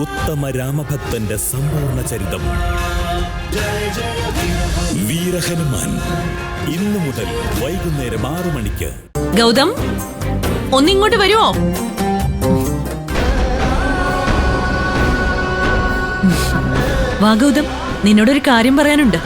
ഉത്തമ രാമഭക്തന്റെ സമ്പൂർണ്ണ ചരിതം. വീരഹനുമാൻ ഇന്നു മുതൽ വൈകുന്നേരം 6 മണിക്ക്. ഗൗതം, ഒന്നിങ്ങോട്ട് വരുമോ? വാ ഗൗതം, നിന്നോടൊരു കാര്യം പറയാനുണ്ട്.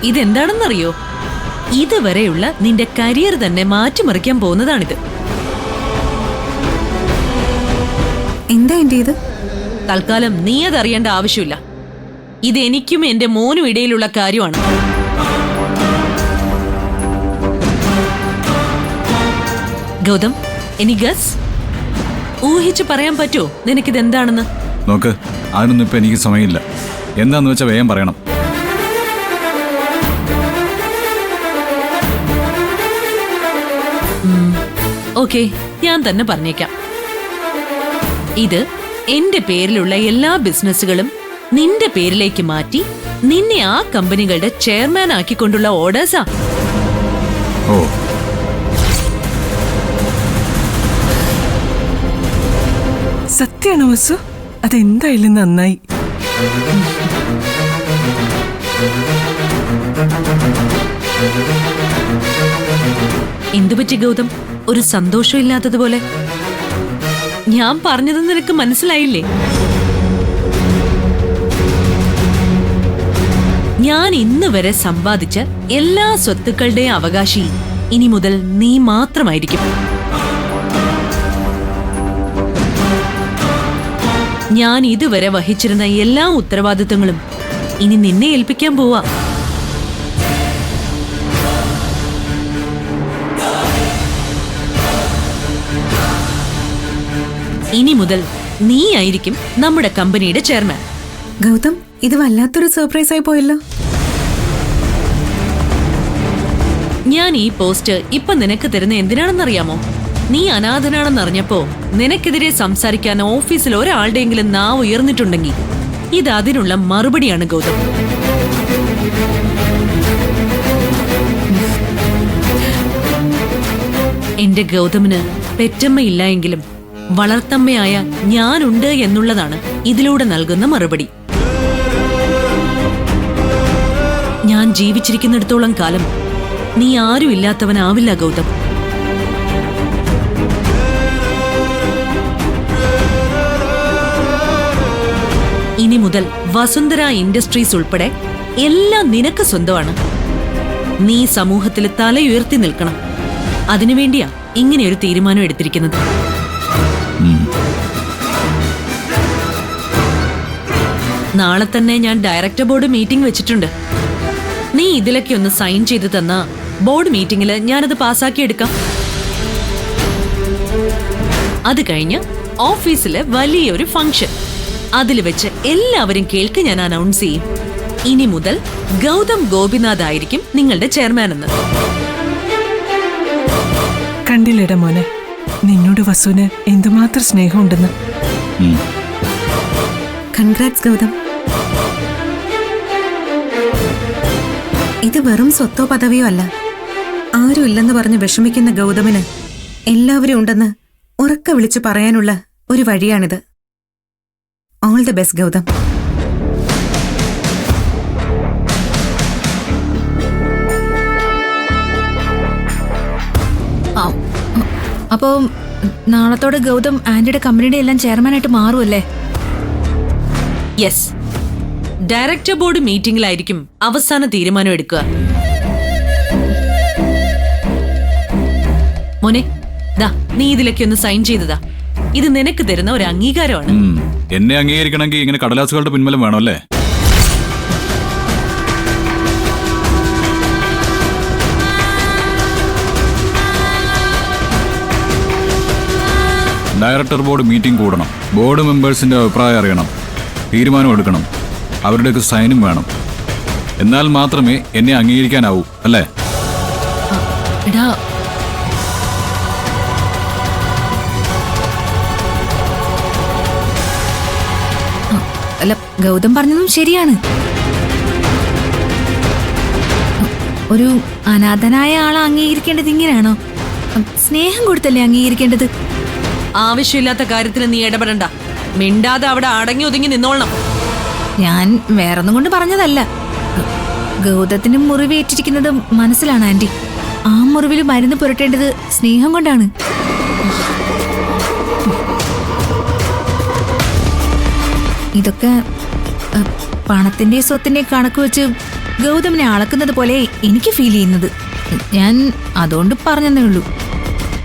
ഇതെന്താണെന്നറിയോ? ഇതുവരെയുള്ള നിന്റെ കരിയർ തന്നെ മാറ്റിമറിക്കാൻ പോകുന്നതാണിത്. എന്താ ഇത്? തൽക്കാലം നീ അതറിയേണ്ട ആവശ്യമില്ല. ഇത് എനിക്കും എന്റെ മോനും ഇടയിലുള്ള കാര്യമാണ്. Gautam, any guess? ഊഹിച്ച് പറയാൻ പറ്റുമോ നിനക്കിതെന്താണെന്ന്? നോക്ക്, അതിനൊന്നും ഇപ്പൊ എനിക്ക് സമയമില്ല. എന്താന്ന് വെച്ചാൽ വേഗം പറയണം. ഓക്കെ, ഞാൻ തന്നെ പറഞ്ഞേക്കാം. ഇത് എന്റെ പേരിലുള്ള എല്ലാ ബിസിനസ്സുകളും നിന്റെ പേരിലേക്ക് മാറ്റി നിന്നെ ആ കമ്പനികളുടെ ചെയർമാൻ ആക്കിക്കൊണ്ടുള്ള ഓർഡേഴ്സാ. ഓ, സത്യാണോ വസു? അതെന്തായാലും നന്നായി. എന്തുപറ്റി ഗൗതം, ഒരു സന്തോഷമില്ലാത്തതുപോലെ? ഞാൻ പറഞ്ഞത് നിനക്ക് മനസ്സിലായില്ലേ? ഞാൻ ഇന്ന് വരെ സമ്പാദിച്ച എല്ലാ സ്വത്തുക്കളുടെയും അവകാശി ഇനി മുതൽ നീ മാത്രമായിരിക്കും. ഞാൻ ഇതുവരെ വഹിച്ചിരുന്ന എല്ലാ ഉത്തരവാദിത്തങ്ങളും ഇനി നിന്നെ ഏൽപ്പിക്കാൻ പോവാ. ഇനി മുതൽ നീ ആയിരിക്കും നമ്മുടെ കമ്പനിയുടെ ചെയർമാൻ. ഗൗതം, ഇത് വല്ലാത്തൊരു സർപ്രൈസ് ആയി പോയല്ലോ. ഞാൻ ഈ പോസ്റ്റ് ഇപ്പൊ നിനക്ക് തരുന്ന എന്തിനാണെന്നറിയാമോ? നീ അനാഥനാണെന്നറിഞ്ഞപ്പോ നിനക്കെതിരെ സംസാരിക്കാൻ ഓഫീസിൽ ഒരാളുടെയെങ്കിലും നാവ് ഉയർന്നിട്ടുണ്ടെങ്കിൽ ഇത് അതിനുള്ള മറുപടിയാണ് ഗൗതം. എന്റെ ഗൗതമിന് പെറ്റമ്മയില്ല എങ്കിലും വളർത്തമ്മയായ ഞാനുണ്ട് എന്നുള്ളതാണ് ഇതിലൂടെ നൽകുന്ന മറുപടി. ഞാൻ ജീവിച്ചിരിക്കുന്നിടത്തോളം കാലം നീ ആരും ഇല്ലാത്തവനാവില്ല ഗൗതം. ഇനി മുതൽ വസുന്ധര ഇൻഡസ്ട്രീസ് ഉൾപ്പെടെ എല്ലാം നിനക്ക് സ്വന്തമാണ്. നീ സമൂഹത്തിൽ തലയുയർത്തി നിൽക്കണം. അതിനുവേണ്ടിയാ ഇങ്ങനെയൊരു തീരുമാനം എടുത്തിരിക്കുന്നത്. നാളെ തന്നെ ഞാൻ ഡയറക്ടർ ബോർഡ് മീറ്റിംഗ് വെച്ചിട്ടുണ്ട്. നീ ഇതിലൊക്കെ ഒന്ന് സൈൻ ചെയ്ത് തന്ന ബോർഡ് മീറ്റിംഗിൽ ഞാനത് പാസ്സാക്കിയെടുക്കാം. അത് കഴിഞ്ഞ് ഓഫീസിലെ വലിയൊരു ഫംഗ്ഷൻ, അതിൽ വെച്ച് എല്ലാവരും കേൾക്ക് ഞാൻ അനൗൺസ് ചെയ്യും. ഇനി മുതൽ ഗൗതം ഗോപിനാഥ് ആയിരിക്കും നിങ്ങളുടെ ചെയർമാൻ എന്ന്. കണ്ടില്ലേടാ മോനെ, നിന്നോട് വസുവിന് എന്തുമാത്രം സ്നേഹമുണ്ടെന്ന്. കൺഗ്രാറ്റ്സ് ഗൗതം. ഇത് വെറും സ്വത്തോ പദവിയോ അല്ല. ആരും ഇല്ലെന്ന് പറഞ്ഞ് വിഷമിക്കുന്ന ഗൗതമിന് എല്ലാവരും ഉണ്ടെന്ന് ഉറക്കെ വിളിച്ചു പറയാനുള്ള ഒരു വഴിയാണിത്. All the best Gautam. അപ്പോ നാളത്തോടെ ഗൗതം ആന്റിയുടെ കമ്പനിയുടെ എല്ലാം ചെയർമാനായിട്ട് മാറുമല്ലേ? യെസ്, ഡയറക്ടർ ബോർഡ് മീറ്റിംഗിലായിരിക്കും അവസാന തീരുമാനം എടുക്കുക. മോനെ, ദാ നീ ഇതിലൊക്കെ ഒന്ന് സൈൻ ചെയ്തതാ. ഇത് നിനക്ക് തരുന്ന ഒരു അംഗീകാരമാണ്. എന്നെ അംഗീകരിക്കണമെങ്കിൽ ഇങ്ങനെ കടലാസുകളുടെ പിൻബലം വേണമല്ലേ? ഡയറക്ടർ ബോർഡ് മീറ്റിംഗ് കൂടണം. ബോർഡ് മെമ്പേഴ്സിന്റെ അഭിപ്രായം അറിയണം. തീരുമാനം എടുക്കണം. അവരുടെയൊക്കെ സൈനും വേണം. എന്നാൽ മാത്രമേ എന്നെ അംഗീകരിക്കാനാവൂ, അല്ലേ? അല്ല, ഗൗതം പറഞ്ഞതും ശരിയാണ്. ഒരു അനാഥനായ ആളെ അംഗീകരിക്കേണ്ടത് ഇങ്ങനെയാണോ? സ്നേഹം കൊടുത്തല്ലേ അംഗീകരിക്കേണ്ടത്? ആവശ്യമില്ലാത്ത കാര്യത്തിന് നീ ഇടപെടണ്ട. മിണ്ടാതെ അവിടെ അടങ്ങി ഒതുങ്ങി നിന്നോളണം. ഞാൻ വേറൊന്നും കൊണ്ട് പറഞ്ഞതല്ല. ഗൗതത്തിന് മുറിവേറ്റിരിക്കുന്നത് മനസ്സിലാണ് ആന്റി. ആ മുറിവിൽ മരുന്ന് പുരട്ടേണ്ടത് സ്നേഹം കൊണ്ടാണ്. ഇതൊക്കെ പണത്തിന്റെ സ്വത്തിന്റെ കണക്ക് വെച്ച് ഗൗതമിനെ അളക്കുന്നത് പോലെ എനിക്ക് ഫീൽ ചെയ്യുന്നത്. ഞാൻ അതുകൊണ്ട് പറഞ്ഞതേ ഉള്ളൂ.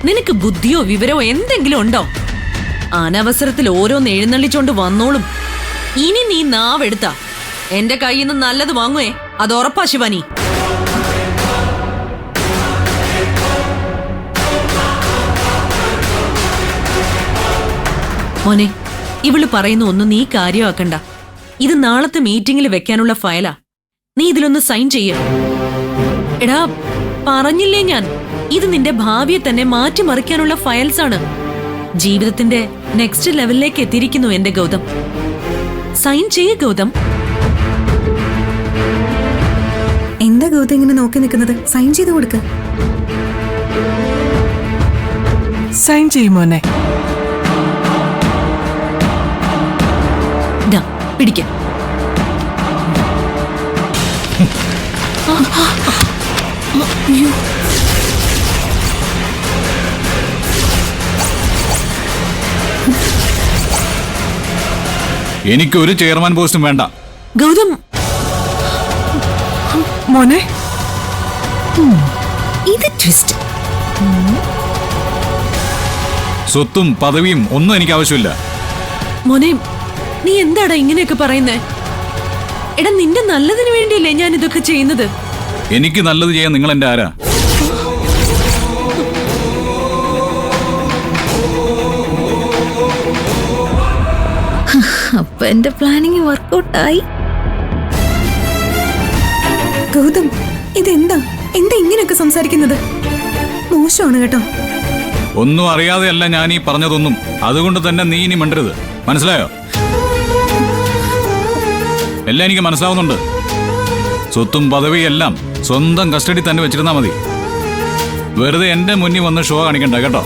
നിനക്ക് ബുദ്ധിയോ വിവരമോ എന്തെങ്കിലും ഉണ്ടോ? അനവസരത്തിൽ ഓരോന്ന് എഴുന്നള്ളിച്ചോണ്ട് വന്നോളും. ഇനി നീ നാവെടുത്താ എന്റെ കയ്യിൽ നിന്ന് നല്ലത് വാങ്ങുവേ, അത് ഉറപ്പാ ശിവാനി. മോനെ, ഇവള് പറയുന്ന ഒന്നും നീ കാര്യമാക്കണ്ട. ഇത് നാളത്തെ മീറ്റിംഗിൽ വെക്കാനുള്ള ഫയലാ. നീ ഇതിലൊന്ന് സൈൻ ചെയ്യ. എടാ, പറഞ്ഞില്ലേ ഞാൻ, ഇത് നിന്റെ ഭാവിയെ തന്നെ മാറ്റിമറിക്കാനുള്ള ഫയൽസ് ആണ്. ജീവിതത്തിന്റെ നെക്സ്റ്റ് ലെവലിലേക്ക് എത്തിയിരിക്കുന്നു എന്റെ ഗൗതം. സൈൻ ചെയ്യ ഗൗതം. എന്താ ഗൗതം ഇങ്ങനെ നോക്കി നിൽക്കുന്നത്? സൈൻ ചെയ്ത് കൊടുക്ക. സൈൻ ചെയ്യുമോനെ? പിടിക്ക. എനിക്കൊരു ചെയർമാൻ പോസ്റ്റും വേണ്ട. ഗൗതം, മോനെ, ഇത് ട്വിസ്റ്റ്. സ്വത്തും പദവിയും ഒന്നും എനിക്ക് ആവശ്യമില്ല. മോനെ, നീ എന്താടാ ഇങ്ങനെയൊക്കെ പറയുന്നേ? എടാ, നിന്റെ നല്ലതിന് വേണ്ടിയല്ലേ ഞാൻ ഇതൊക്കെ ചെയ്യുന്നത്. എനിക്ക് നല്ലത് ചെയ്യാൻ നിങ്ങൾ എന്റെ ആരാ? അപ്പൊ എന്റെ പ്ലാനിങ് വർക്കൗട്ടായി. ഗൗതം, ഇതെന്താ എന്താ ഇങ്ങനെയൊക്കെ സംസാരിക്കുന്നത്? മോശമാണ് കേട്ടോ. ഒന്നും അറിയാതെയല്ല ഞാൻ ഈ പറഞ്ഞതൊന്നും. അതുകൊണ്ട് തന്നെ നീ ഇനി മിണ്ടരുത്, മനസ്സിലായോ? എല്ലാം എനിക്ക് മനസ്സിലാവുന്നുണ്ട്. സ്വത്തും പദവിയും എല്ലാം സ്വന്തം കസ്റ്റഡി തന്നെ വെച്ചിരുന്നാ മതി. വെറുതെ എന്റെ മുന്നിൽ വന്ന് ഷോ കാണിക്കണ്ട കേട്ടോ.